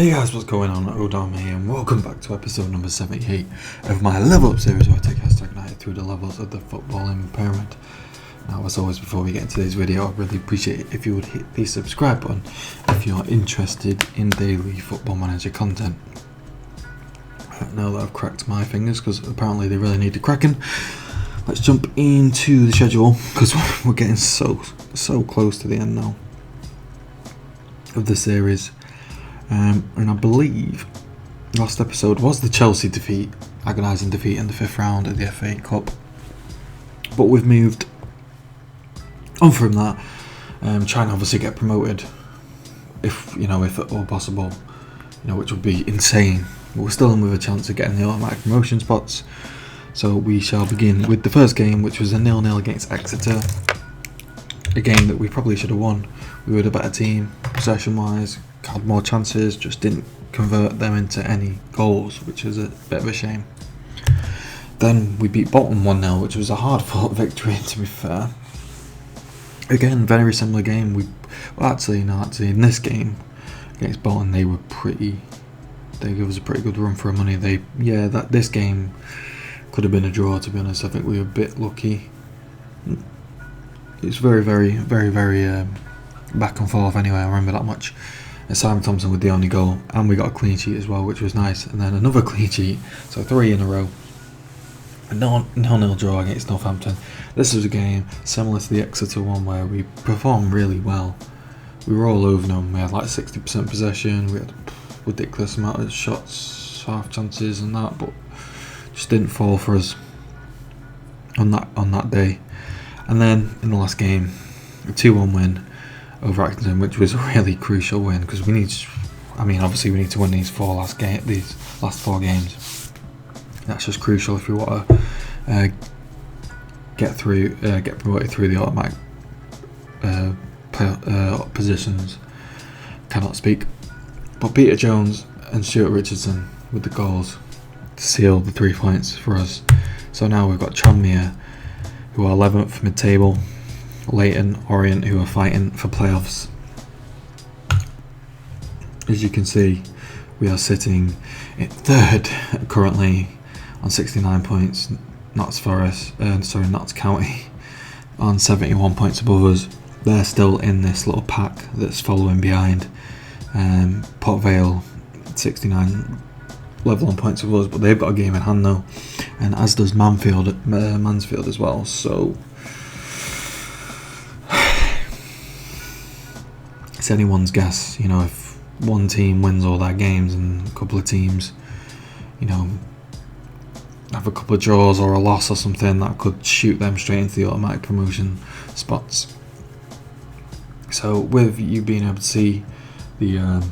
Hey guys, what's going on? Odharma here, and welcome back to episode number 78 of my Level Up series, where I take Hashtag Utd through the levels of the footballing pyramid. Now, as always, before we get into today's video, I'd really appreciate it if you would hit the subscribe button if you're interested in daily Football Manager content. Now that I've cracked my fingers, because apparently they really need cracking, let's jump into the schedule, because we're getting so close to the end now of the series. And I believe last episode was the Chelsea defeat, agonising defeat in the 5th round of the FA Cup. But we've moved on from that, trying to obviously get promoted, if at all possible, which would be insane. But we're still in with a chance of getting the automatic promotion spots. So we shall begin with the first game, which was a 0-0 against Exeter. A game that we probably should have won. We were the better team, possession-wise, had more chances, just didn't convert them into any goals, which is a bit of a shame. Then we beat Bolton 1-0, which was a hard-fought victory, to be fair. Again, very similar game. In this game against Bolton, they gave us a pretty good run for our money. This game could have been a draw, to be honest. I think we were a bit lucky. It's very back and forth anyway, I remember that much. And Simon Thompson with the only goal, and we got a clean sheet as well, which was nice. And then another clean sheet, so 3 in a row. A 0-0 draw against Northampton. This was a game similar to the Exeter one where we performed really well. We were all over them. We had like 60% possession. We had a ridiculous amount of shots, half chances and that, but just didn't fall for us on that day. And then in the last game, a 2-1 win over Acton, which was a really crucial win, because obviously we need to win these last 4 games. That's just crucial if we want to get promoted through the automatic positions. Cannot speak. But Peter Jones and Stuart Richardson with the goals to seal the 3 points for us. So now we've got Tranmere, who are 11th mid-table, Leyton Orient, who are fighting for playoffs. As you can see, we are sitting in 3rd currently on 69 points. Notts County on 71 points above us. They're still in this little pack that's following behind. Port Vale 69 level on points with us, but they've got a game in hand though, and as does Mansfield as well. So it's anyone's guess, if one team wins all their games and a couple of teams, have a couple of draws or a loss or something, that could shoot them straight into the automatic promotion spots. So with you being able to see the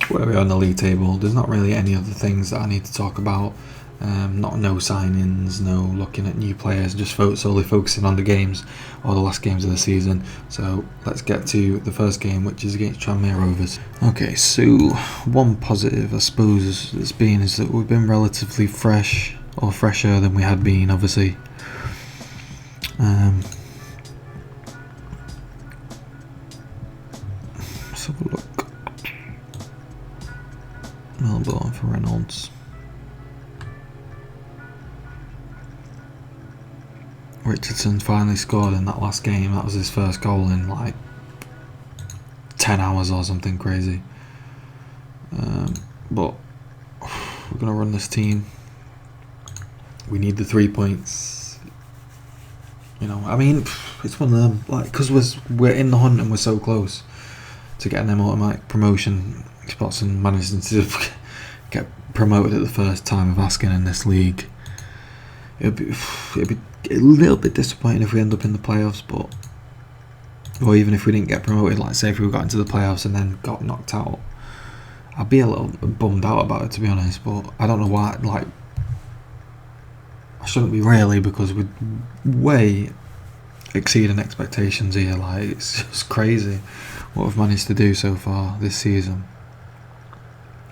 where we are on the league table, there's not really any other things that I need to talk about. No signings, no looking at new players, just solely focusing on the games or the last games of the season. So let's get to the first game, which is against Tranmere Rovers. Okay, so one positive I suppose is that we've been relatively fresh, or fresher than we had been, obviously. Let's have a look. Melbourne for Reynolds. Richardson finally scored in that last game. That was his first goal in like 10 hours or something crazy. But we're going to run this team. We need the 3 points. It's one of them, because we're in the hunt and we're so close to getting them automatic promotion spots and managing to get promoted at the first time of asking in this league. It'd be a little bit disappointing if we end up in the playoffs, or even if we didn't get promoted. Like, say if we got into the playoffs and then got knocked out, I'd be a little bummed out about it, to be honest. But I don't know why. I shouldn't be really, because we're way exceeding expectations here. It's just crazy what we've managed to do so far this season.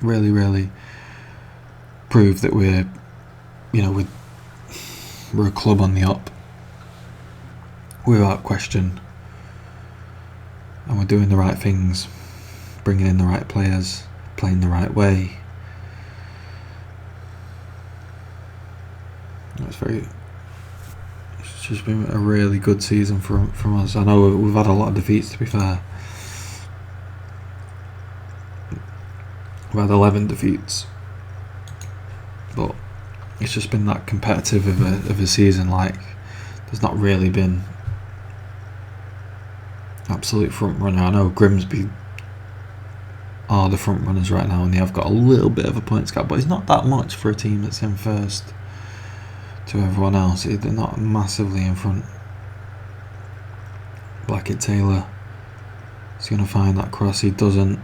Really prove that we're a club on the up, without question, and we're doing the right things, bringing in the right players, playing the right way. It's just been a really good season from us. I know we've had a lot of defeats, to be fair. We've had 11 defeats, but it's just been that competitive of a season. Like, there's not really been absolute front runner. I know Grimsby are the front runners right now, and they have got a little bit of a points gap, but it's not that much for a team that's in first to everyone else. They're not massively in front. Blackett Taylor is going to find that cross. He doesn't.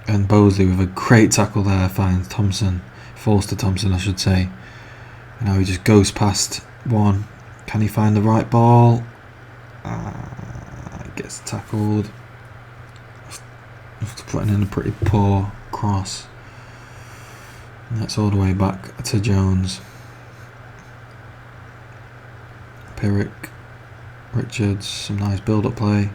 And Bosley with a great tackle there finds Thompson. Forster Thompson, I should say. You know, he just goes past one. Can he find the right ball? Gets tackled. After putting in a pretty poor cross. And that's all the way back to Jones. Pirrick, Richards, some nice build-up play.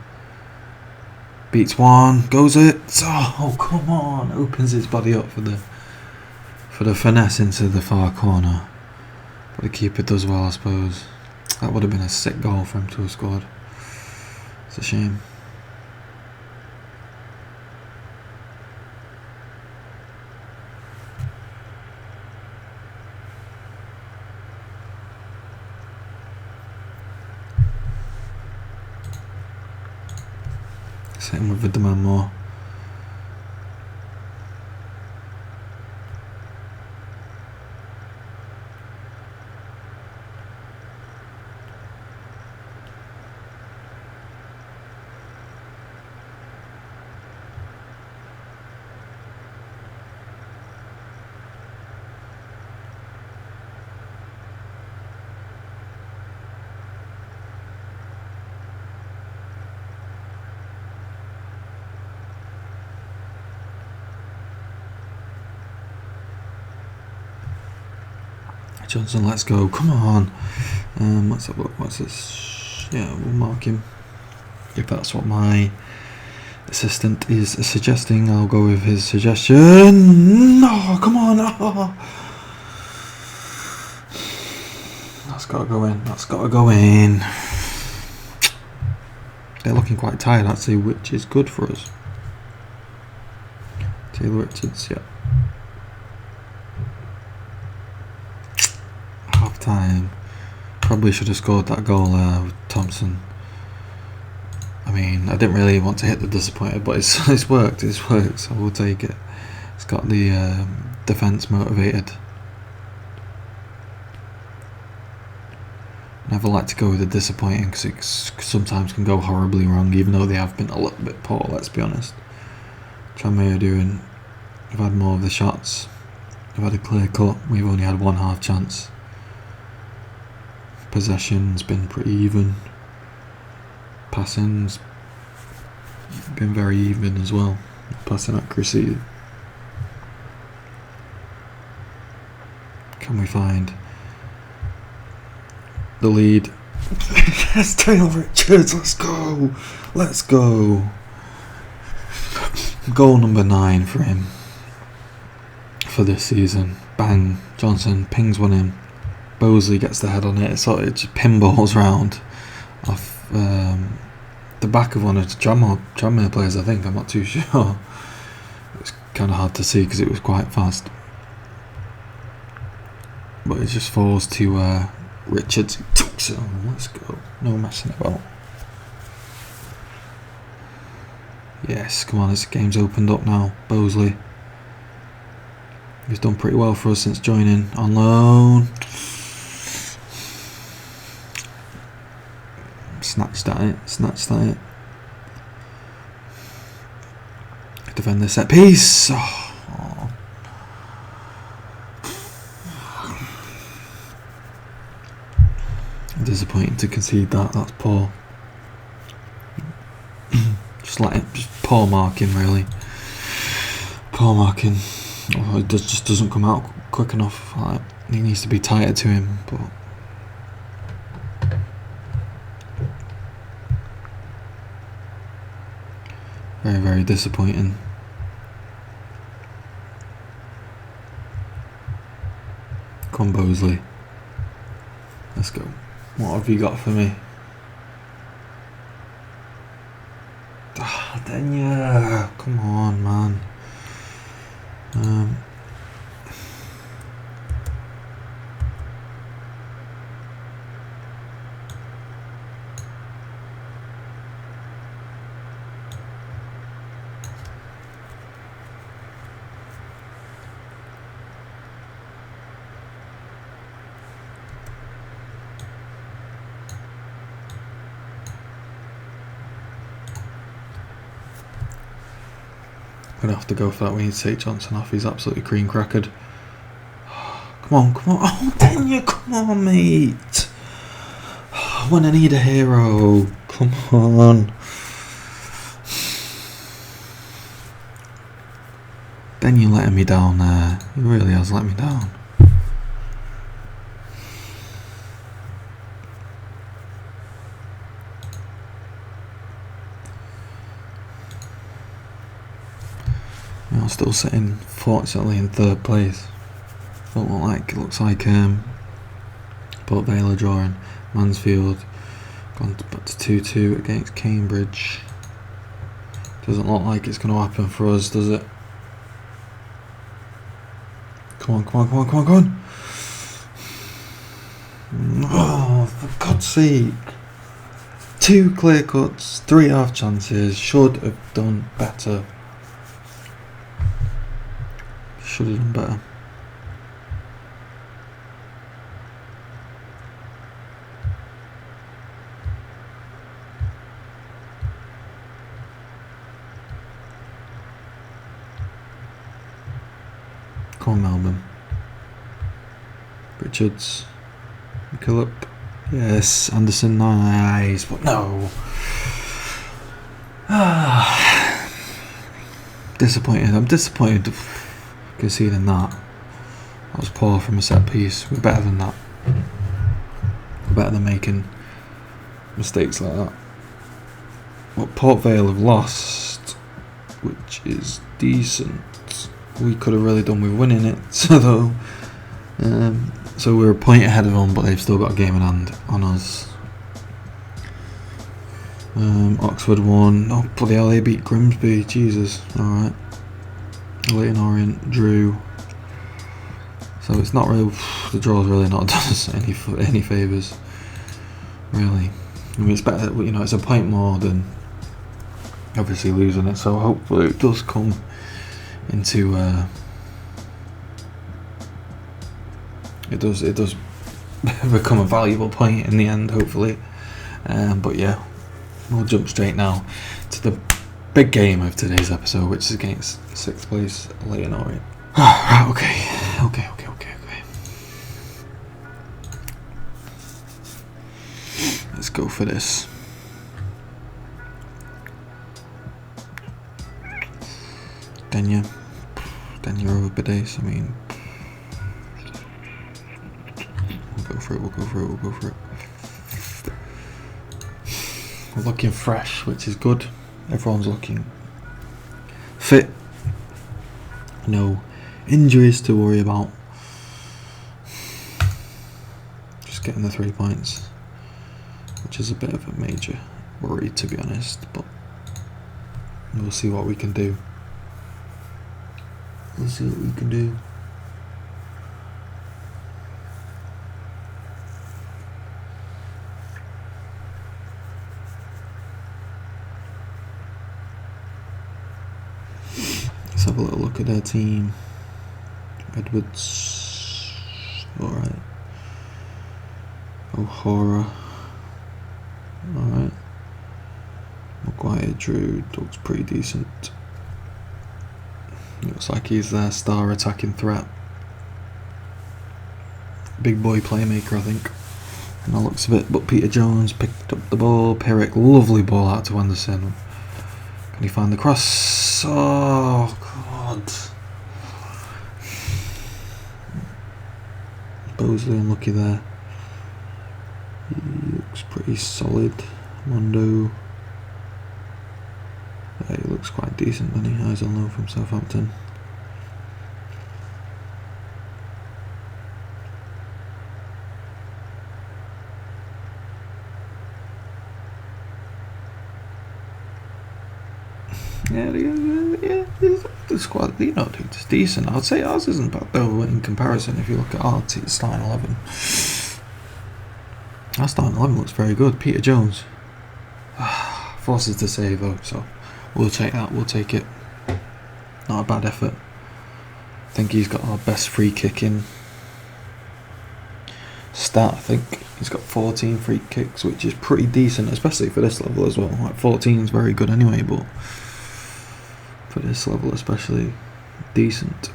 Beats one, goes it. Oh, come on! Opens his body up for the finesse into the far corner. But the keeper does well, I suppose. That would have been a sick goal for him to have scored. It's a shame. Same with the demand more. Johnson, let's go. Come on. Let's have a look. What's this? Yeah, we'll mark him. If that's what my assistant is suggesting, I'll go with his suggestion. No, come on. Oh. That's got to go in. That's got to go in. They're looking quite tired, actually, which is good for us. Taylor Richards, yeah. Time. Probably should have scored that goal with Thompson. I mean, I didn't really want to hit the disappointer, but it's worked. It's worked, so we'll take it. It's got the defence motivated. Never like to go with the disappointing because it sometimes can go horribly wrong, even though they have been a little bit poor, let's be honest. Tranmere are doing. We've had more of the shots. We've had a clear cut. We've only had one half chance. Possession's been pretty even. Passing's been very even as well. Passing accuracy. Can we find the lead? Yes, Taylor Richards, let's go! Let's go! Goal number 9 for him for this season. Bang! Johnson pings one in. Bosley gets the head on it, so it just pinballs round off the back of one of the Tranmere players, I think. I'm not too sure. It's kind of hard to see because it was quite fast. But it just falls to Richards. He tucks it on. Let's go. No messing about. Yes, come on, this game's opened up now. Bosley. He's done pretty well for us since joining on loan. Snatched at it. Defend the set piece. Oh. Disappointing to concede that. That's poor. Just poor marking, really. Poor marking. Oh, it just doesn't come out quick enough. Like, he needs to be tighter to him, but. Very, very disappointing. Come Bosley. Let's go. What have you got for me? Ah, Denya. Come on, man. Gonna have to go for that. We need to take Johnson off. He's absolutely cream crackered. Come on, come on. Oh, Denya, come on, mate. When I need a hero. Come on. Denya letting me down there. He really has let me down. I'm still sitting, fortunately, in third place. Don't look like, it looks like Port Vale are drawing. Mansfield gone back to 2-2 against Cambridge. Doesn't look like it's going to happen for us, does it? Come on, come on, come on, come on, come on! Oh, for God's sake! 2 clear cuts, 3 half chances. Should have done better. Should have done better. Come on, Melbourne. Richards. McKillop. Yes, Anderson, nice, but no. Disappointed. I'm disappointed conceding that. That was poor from a set piece. We're better than that. We're better than making mistakes like that. What Port Vale have lost, which is decent. We could have really done with winning it. So we're a point ahead of them, but they've still got a game in hand on us. Oxford won. Oh bloody hell, they beat Grimsby. Jesus. Alright. Leyton Orient drew. So it's not really, the draw's really not done us any favours, really. I mean, it's better, you know, it's a point more than obviously losing it. So hopefully it does come into it does become a valuable point in the end, hopefully. But yeah, we'll jump straight now to the big game of today's episode, which is against 6th place Leyton Orient. Right, okay. Let's go for this. Denya over Bidase, I mean, we'll go for it. We're looking fresh, which is good. Everyone's looking fit. No injuries to worry about. Just getting the 3 points, which is a bit of a major worry, to be honest, but we'll see what we can do. Let's see what we can do. Let's have a little look at their team. Edwards, alright. Odharma, alright. Maguire, Drew, looks pretty decent. Looks like he's their star attacking threat. Big boy playmaker, I think. And that looks a bit. But Peter Jones picked up the ball. Perrick, lovely ball out to Anderson. Can he find the cross? Oh, God. Bosley unlucky there. He looks pretty solid. Mondo. Yeah, he looks quite decent, doesn't he? Eyes on loan from Southampton. Yeah, the squad, it's decent. I'd say ours isn't bad though in comparison. If you look at our starting 11, our starting 11 looks very good. Peter Jones forces to save though, so we'll take that. We'll take it. Not a bad effort. I think he's got our best free kicking stat. I think he's got 14 free kicks, which is pretty decent, especially for this level as well. Like 14 is very good anyway, but for this level especially, decent.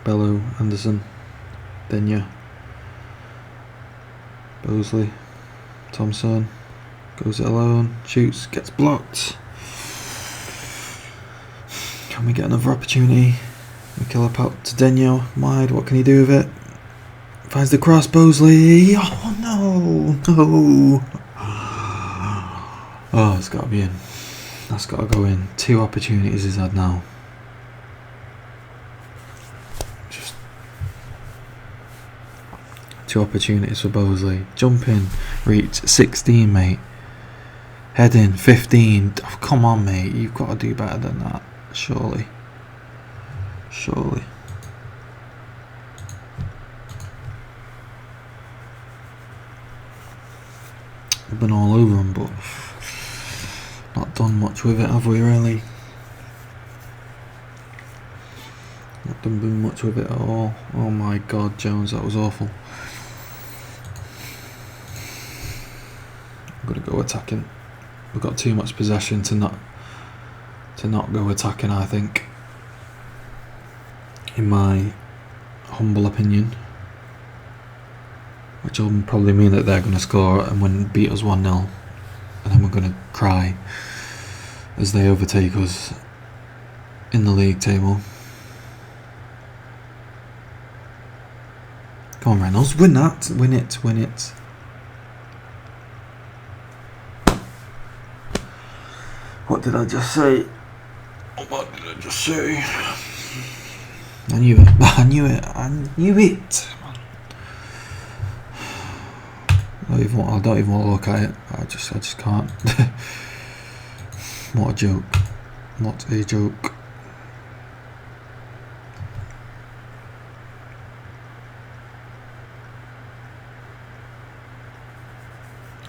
Bellew, Anderson, Denya, Bosley, Thompson, goes it alone, shoots, gets blocked. Can we get another opportunity? We kill up out to Denya, wide, what can he do with it? Finds the cross, Bosley, oh no. Oh, it's got to be in. That's got to go in. 2 opportunities he's had now. Just 2 opportunities for Bosley. Jump in, reach 16, mate. Head in 15. Oh, come on, mate. You've got to do better than that. Surely. We've been all over him, but not done much with it, have we, really? Not done much with it at all. Oh my god, Jones, that was awful. I'm gonna go attacking. We've got too much possession to not go attacking, I think, in my humble opinion. Which will probably mean that they're going to score and beat us 1-0, and then we're going to cry as they overtake us in the league table. Come on, Reynolds, win that, win it. What did I just say? I knew it. I don't even want to look at it. I just can't. What a joke. What a joke.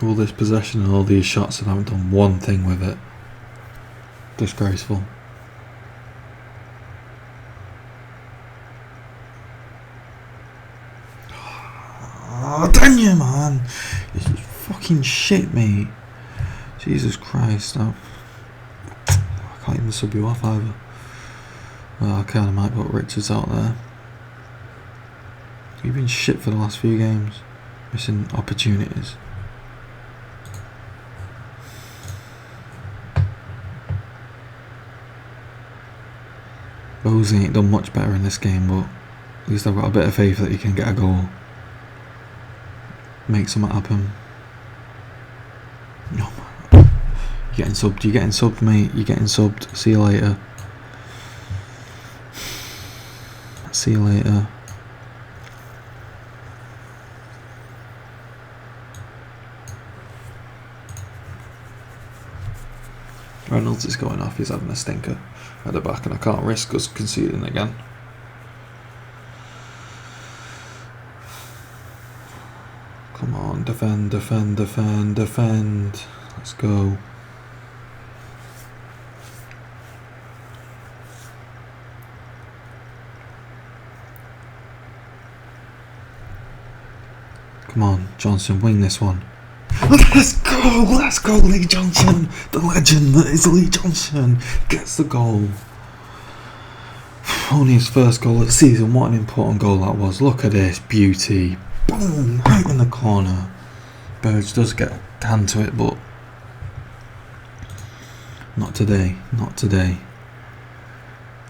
All this possession and all these shots and I haven't done one thing with it. Disgraceful. Oh, damn you, man. It's just fucking shit, mate. Jesus Christ. I can't even sub you off either. Well, I kind of might put Richards out there. You've been shit for the last few games. Missing opportunities. Bosley ain't done much better in this game, but at least I've got a bit of faith that he can get a goal. Make something happen. No, man. You're getting subbed, mate. You're getting subbed. See you later. See you later. Reynolds is going off. He's having a stinker at the back, and I can't risk us conceding again. Come on, defend. Let's go. Come on, Johnson, wing this one. Let's go, Lee Johnson. The legend that is Lee Johnson gets the goal. Only his first goal of the season. What an important goal that was. Look at this beauty. Boom, right in the corner. Burge does get a hand to it, but not today.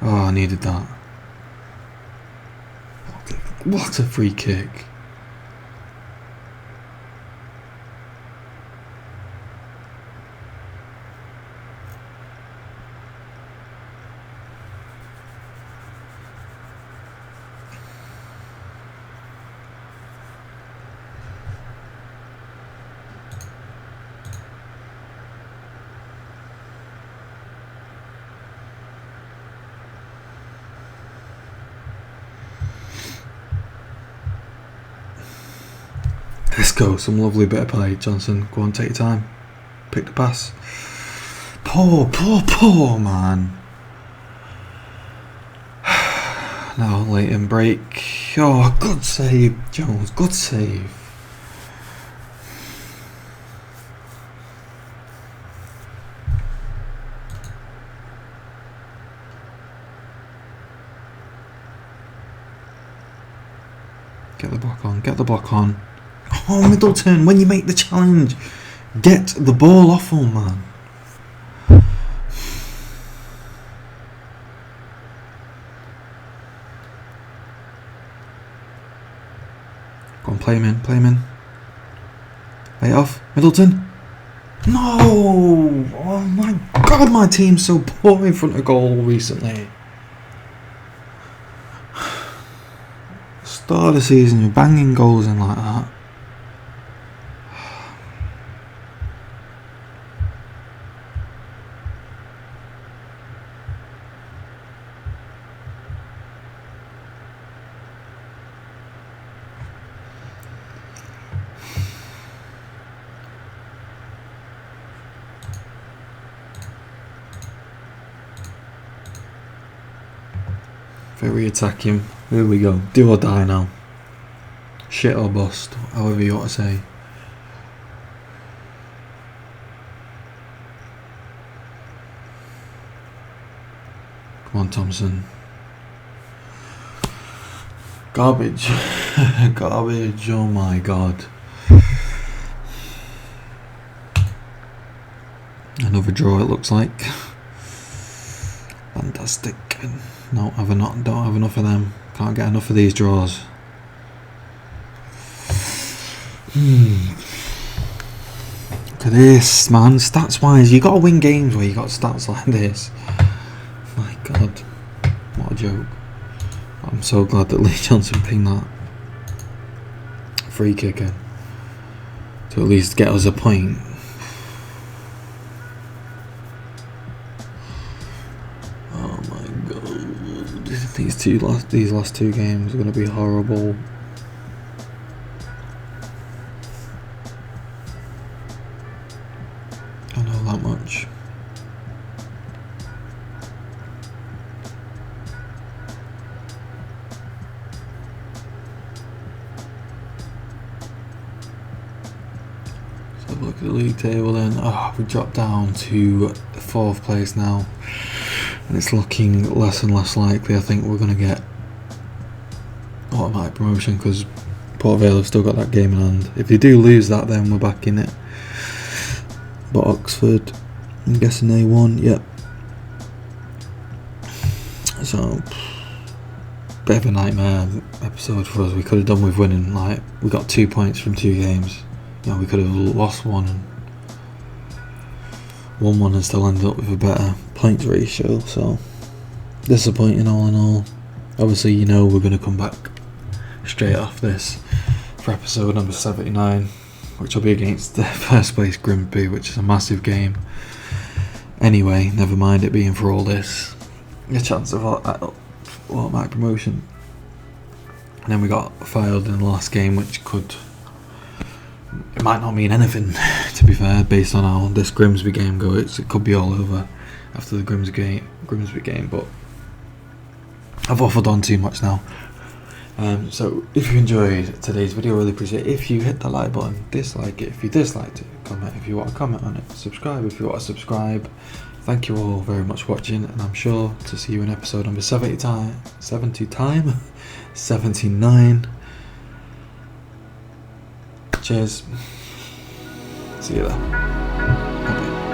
Oh, I needed that. What a free kick. Let's go. Some lovely bit of play. Johnson, go on, take your time. Pick the pass. Poor man. Now Leyton break. Oh, good save, Jones. Good save. Get the block on. Get the block on. Oh, Middleton, when you make the challenge, get the ball off him, man. Go on, play him in, play him in. Lay it off, Middleton. No! Oh my God, my team's so poor in front of goal recently. Start of the season, you're banging goals in like that. Very attacking. Here we go. Do or die now. Shit or bust. However you want to say. Come on, Thompson. Garbage. Garbage. Oh my God. Another draw, it looks like. Fantastic. No, don't have enough of them. Can't get enough of these draws. Look at this, man. Stats wise, you gotta win games where you got stats like this. My God, what a joke. I'm so glad that Lee Johnson pinged that free kick in to at least get us a point. These last two games are going to be horrible. I know that much. So look at the league table then. Oh, we dropped down to 4th place now. And it's looking less and less likely. I think we're going to get automatic promotion because Port Vale have still got that game in hand. If they do lose that, then we're back in it. But Oxford, I'm guessing they won. Yep. So, bit of a nightmare episode for us. We could have done with winning. Like, we got 2 points from 2 games. You know, we could have lost one and won one and still ended up with a better points ratio. So disappointing all in all. Obviously, you know, we're going to come back straight off this for episode number 79, which will be against the first place Grimsby, which is a massive game. Anyway, never mind it being for all this. A chance of automatic promotion. And then we got filed in the last game, which could... It might not mean anything, to be fair, based on how this Grimsby game goes. It could be all over after the Grimsby game, but I've waffled on too much now. So if you enjoyed today's video, I really appreciate it if you hit the like button, dislike it if you disliked it, comment if you want to comment on it, subscribe if you want to subscribe. Thank you all very much for watching, and I'm sure to see you in episode number 79. Cheers. See you there. Bye-bye.